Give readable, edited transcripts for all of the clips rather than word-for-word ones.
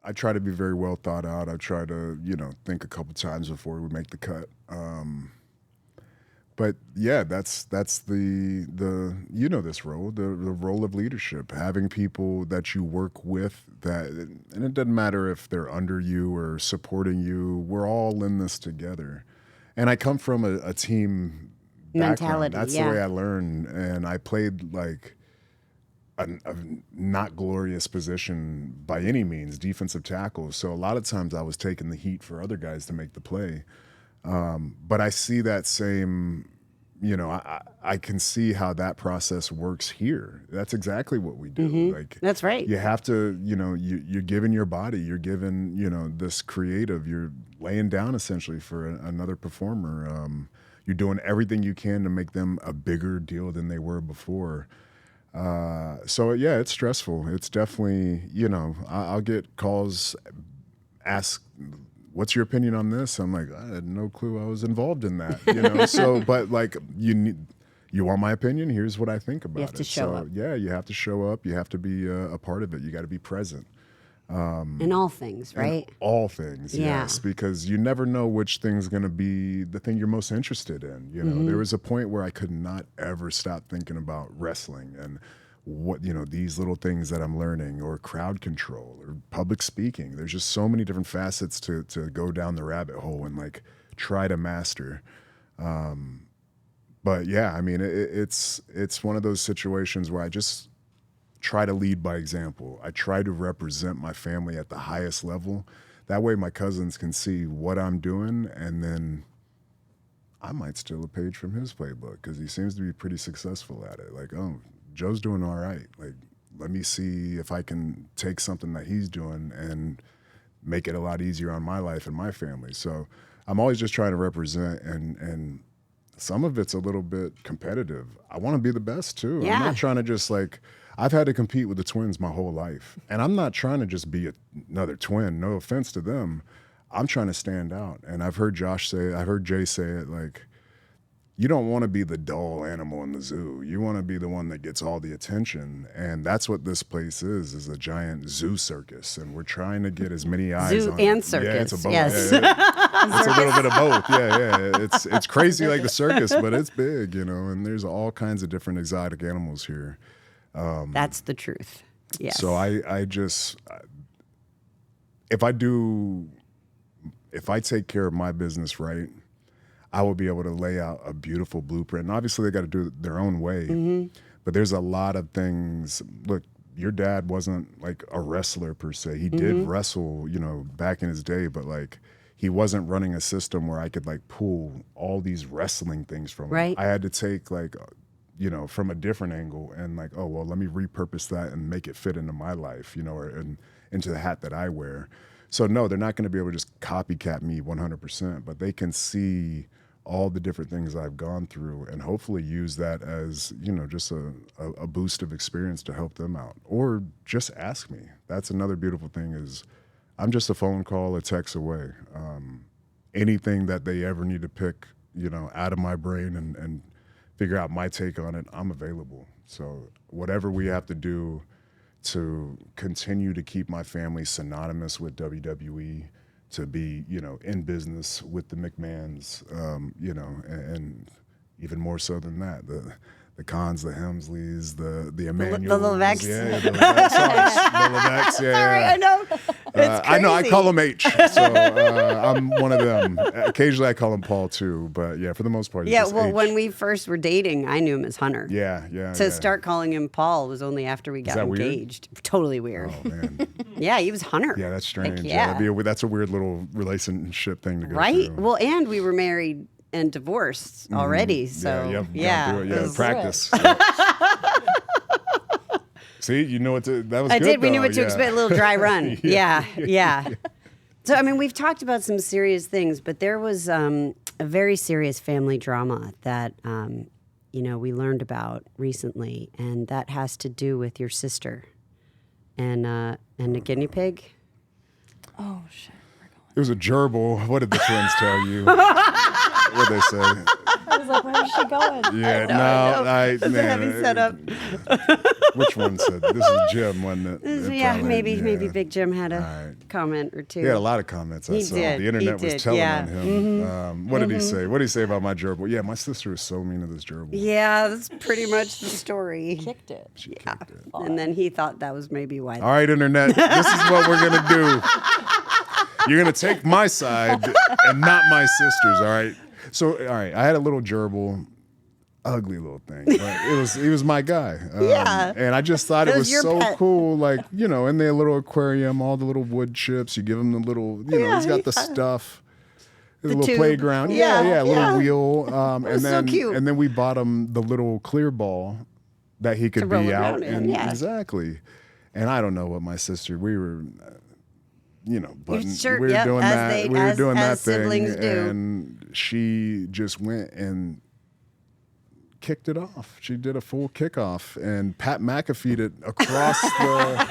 I try to be very well thought out. I try to, think a couple times before we make the cut. But yeah, that's the this role, the role of leadership, having people that you work with that, and it doesn't matter if they're under you or supporting you. We're all in this together, and I come from a team background. Mentality, That's the way I learned, and I played like a not glorious position by any means, defensive tackle. So a lot of times I was taking the heat for other guys to make the play. But I see that same, I can see how that process works here. That's exactly what we do. Like That's right. you have to, you're giving your body, you're giving, this creative, you're laying down essentially for another performer. You're doing everything you can to make them a bigger deal than they were before. So yeah, it's stressful. It's definitely, I'll get calls, ask, what's your opinion on this? I'm like, I had no clue I was involved in that, So, but like, you want my opinion? Here's what I think about it. You have to show up. Yeah, you have to show up. You have to be a part of it. You got to be present. In all things, right? All things, Yeah. yes, because you never know which thing's going to be the thing you're most interested in. There was a point where I could not ever stop thinking about wrestling and what, these little things that I'm learning, or crowd control or public speaking. There's just so many different facets to go down the rabbit hole and like try to master. But yeah, I mean, it's one of those situations where I just try to lead by example. I try to represent my family at the highest level. That way my cousins can see what I'm doing, and then I might steal a page from his playbook because he seems to be pretty successful at it. Like, oh, Joe's doing all right. Like, let me see if I can take something that he's doing and make it a lot easier on my life and my family. So I'm always just trying to represent, and some of it's a little bit competitive. I want to be the best too. Yeah. I'm not trying to just like, I've had to compete with the twins my whole life, and I'm not trying to just be another twin. No offense to them. I'm trying to stand out. And I've heard Jay say it, like, you don't want to be the dull animal in the zoo. You want to be the one that gets all the attention. And that's what this place is a giant zoo circus. And we're trying to get as many eyes Zoo on and it. circus, Yeah, it's a both. yes. Yeah. It's a little bit of both. Yeah. It's crazy like the circus, but it's big, and there's all kinds of different exotic animals here. That's the truth. Yes. So I just, if I take care of my business right, I will be able to lay out a beautiful blueprint. And obviously they got to do it their own way, but there's a lot of things. Look, your dad wasn't like a wrestler per se. He did wrestle, back in his day, but like he wasn't running a system where I could like pull all these wrestling things from him. Right. I had to take like, from a different angle and like, oh, well, let me repurpose that and make it fit into my life, and into the hat that I wear. So no, they're not going to be able to just copycat me 100%, but they can see all the different things I've gone through and hopefully use that as, just a boost of experience to help them out, or just ask me. That's another beautiful thing is I'm just a phone call, a text away. Anything that they ever need to pick, out of my brain and figure out my take on it, I'm available. So whatever we have to do to continue to keep my family synonymous with WWE, to be, in business with the McMahons, and even more so than that, the Khans, the Hemsleys, the Emmanuels. The Levesques. Yeah, the Levesques. Sorry, the Levesques, yeah. Sorry, I know. It's I know, I crazy. call him H, so I'm one of them. Occasionally I call him Paul too, but yeah, for the most part, he's Yeah, just well, H. when we first were dating, I knew him as Hunter. Yeah. To start calling him Paul was only after we got that weird? engaged. Totally weird. Oh, man. Yeah, he was Hunter. Yeah, that's strange. Like, yeah, yeah. that's a weird little relationship thing to go Right? through. Well, and we were married and divorced already. So, yeah, it yeah, was- practice. Yeah. See, you know what that was I good, did. We knew though, what to yeah. expect. A little dry run. Yeah. So, I mean, we've talked about some serious things, but there was a very serious family drama that, we learned about recently, and that has to do with your sister and the guinea pig. Oh, shit. It was a gerbil. What did the twins tell you? What did they say? was like, where is she going? Yeah, It's a heavy setup. Which one said this is Jim? Wasn't it? Yeah, Probably, maybe Big Jim had a Right. comment or two. He had a lot of comments. I He saw did, the internet he was did, telling yeah. on him. What did he say? What did he say about my gerbil? Yeah, my sister was so mean to this gerbil. Yeah, that's pretty much the story. Kicked it. She kicked it. And then he thought that was maybe why. All right, internet. This is what we're gonna do. You're gonna take my side and not my sister's. All right. So, all right, I had a little gerbil, ugly little thing, but he was my guy. Yeah. And I just thought it It was was your so pet. cool. Like, you know, in their little aquarium, all the little wood chips. You give him the little, you know, he's got the stuff. His little tube. playground. Yeah, Yeah, little yeah. wheel. And was so then cute. and then we bought him the little clear ball that he could roll be around out in, and yeah. exactly. And I don't know what my sister, we were you know, but sure, we were yep, doing as that. they- We were as- doing that as thing, siblings do. and she just went and kicked it off. She did a full kickoff, and Pat McAfee'd it across the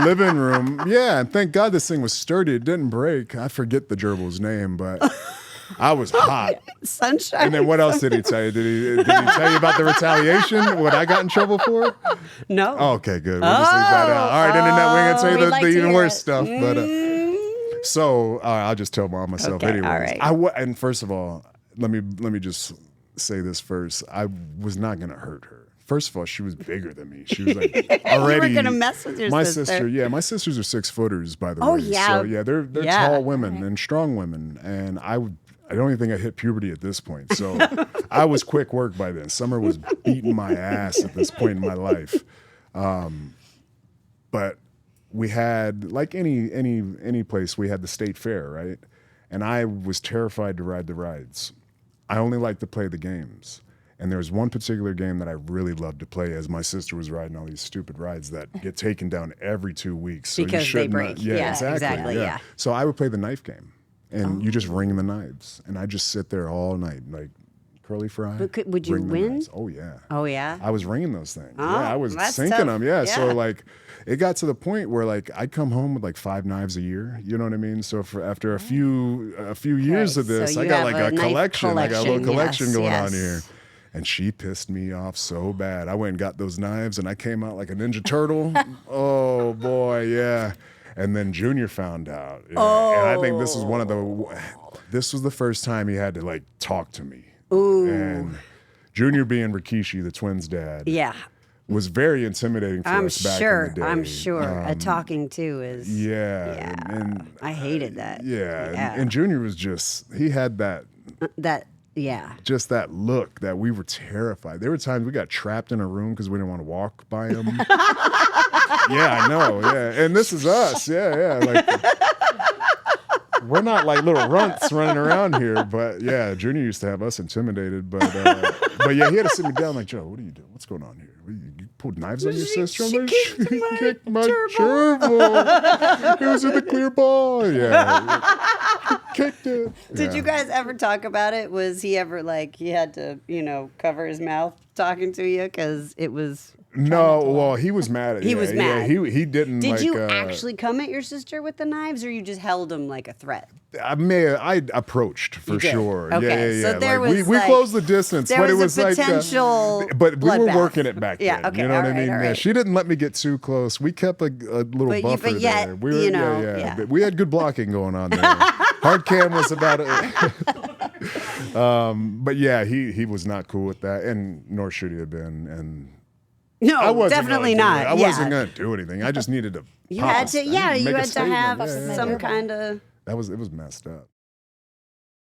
living room. Yeah, and thank God this thing was sturdy. It didn't break. I forget the gerbil's name, but I was hot. Sunshine. And then what else did he tell you? Did he tell you about the retaliation? What I got in trouble for? No. Oh, okay, good. We'll just leave that out. All right, internet, we're gonna tell you we'd the, like the to even hear worse it. stuff. But so I'll just tell mom myself Okay, anyways. all right. And first of all, let me just say this first. I was not gonna hurt her. First of all, she was bigger than me. She was like already. gonna mess with your my sister. Yeah, my sisters are 6-footers, by the Oh, way. yeah. So yeah, they're Yeah. tall women and strong women, and I don't even think I hit puberty at this point. So I was quick work by then. Summer was beating my ass at this point in my life. But we had, like any place, we had the state fair, right? And I was terrified to ride the rides. I only liked to play the games. And there was one particular game that I really loved to play as my sister was riding all these stupid rides that get taken down every 2 weeks. So you Because they should not- break. Yeah, Yeah, exactly. yeah. So I would play the knife game. And you just ring the knives. And I just sit there all night, like curly fry. But would you ring the win? knives. Oh, yeah. Oh, yeah. I was ringing those things. Oh, Yeah, I was that's sinking tough. them. Yeah. So Yeah. like, it got to the point where like I'd come home with like 5 knives a year. You know what I mean? So after a few years of so this, I you got have like a a knife collection. I got a little collection. collection Yes, going on yes. here. And she pissed me off so bad. I went and got those knives, and I came out like a Ninja Turtle. Oh boy, yeah. And then Junior found out. Yeah. And I think this was the first time he had to like talk to me. Ooh. And Junior being Rikishi, the twins' dad, Yeah. was very intimidating for I'm us back sure. in the day. I'm sure. A talking to is. Yeah. Yeah. And I hated that. yeah. Yeah. And Junior was he had that That. Yeah. just that look that we were terrified. There were times we got trapped in a room because we didn't want to walk by him. Yeah, I know. Yeah. And this is us. Yeah. Like, we're not like little runts running around here, but yeah, Junior used to have us intimidated. But yeah, he had to sit me down like, Joe, what are you doing? What's going on here? You pulled knives on your sister? I'm like, kicked she my kicked my gerbil." gerbil. It was in the clear ball. Yeah. He kicked it. Did Yeah. you guys ever talk about it? Was he ever like he had to, cover his mouth talking to you because it was? No, well, he was mad at He was mad. Yeah, he didn't. Did like, you actually come at your sister with the knives, or you just held him like a threat? I approached for You did? sure. Okay, Yeah. so there Like, was we like- closed the distance, there but it was was a like potential but we were bloodbath. working it back Yeah, then. okay, You know what I all right, mean? all Yeah, right. she didn't let me get too close. We kept a little But buffer yet, there. We were, yeah. But we had good blocking going on there. Hard cam was about it. But yeah, he was not cool with that, and nor should he have been. And No, I wasn't definitely gonna do not. it. I yeah. wasn't gonna do anything. I just needed to. You pop had a to, st- yeah, make you a had to statement. have Yeah. some kind of. It was messed up.